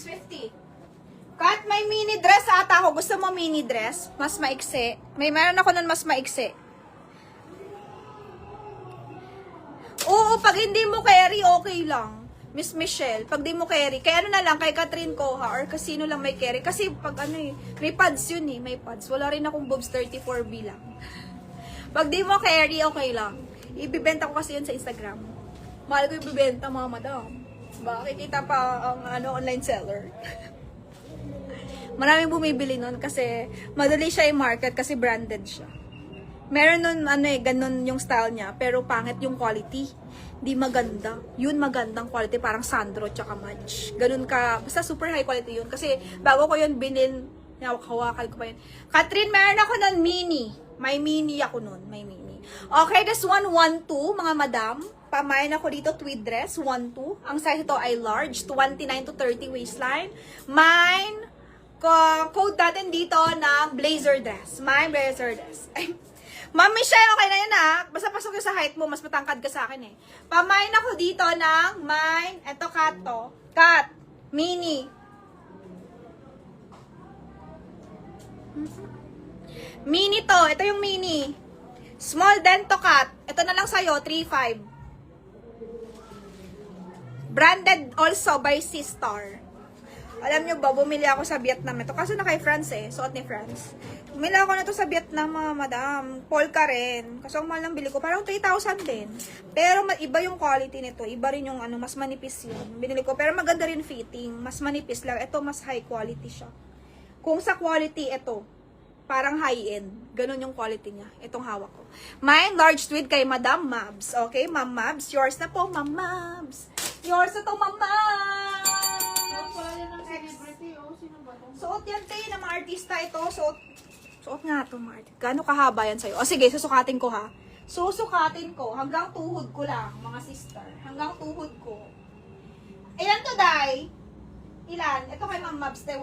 650. Kat, may mini dress ata ako. Gusto mo mini dress? Mas maiksi. Meron ako nun mas maiksi. Oo, pag hindi mo carry, okay lang. Miss Michelle, pag di mo carry, kaya ano na lang, kay Catherine Koha, or kasino lang may carry. Kasi pag ano eh, may pads yun eh, may pads. Wala rin akong boobs 34B lang. Pag di mo carry, okay lang. Ibibenta ko kasi yun sa Instagram. Mahal ko ibibenta, mga madam. Kikita pa ang online seller. Maraming bumibili nun kasi madali siya i-market kasi branded siya. Meron nun, ganun yung style niya, pero pangit yung quality. Di maganda. Yun magandang quality, parang Sandro tsaka Madge. Ganun ka, basta super high quality yun. Kasi bago ko yun bilhin, hawakan ko pa yun. Catherine, meron ako nun mini. May mini ako nun, may mini. Okay, this one, 1-2, mga madam. Pamain ako dito, tweed dress, 1-2. Ang size ito ay large, 29 to 30 waistline. Mine, code natin dito ng blazer dress. Mine blazer dress. Ma'am Michelle, okay na yun ha. Basta pasok yung sa height mo, mas matangkad ka sa akin eh. Pamain ako dito ng mine, eto cut to. Cut, mini. Mini to, ito yung mini. Small din to cut. Ito na lang sa'yo, 3.5. Branded also by C-Star. Alam nyo ba, bumili ako sa Vietnam ito. Kaso na kay France eh. Suot ni France. Bumili ako na to sa Vietnam, mga madam. Polka rin. Kaso ang mahal ng bili ko. Parang 3,000 din. Pero iba yung quality nito. Iba rin yung mas manipis yun. Binili ko. Pero maganda rin fitting. Mas manipis lang. Ito mas high quality siya. Kung sa quality, ito. Parang high-end. Ganun yung quality niya. Itong hawak ko. Mine, large tweed kay Madam Mabs. Okay, Ma'am Mabs. Yours na po, Ma'am Mabs. Yours na to, Ma'am Mabs. Suot yan, tayo, ng mga artista ito. Suot nga ito, mga artista. Gano'ng kahaba yan sa'yo? O sige, susukatin ko ha. Susukatin ko. Hanggang tuhod ko lang, mga sister. Hanggang tuhod ko. Ilan to, Day? Ilan? Ito kay Ma'am Mabs, 1-2.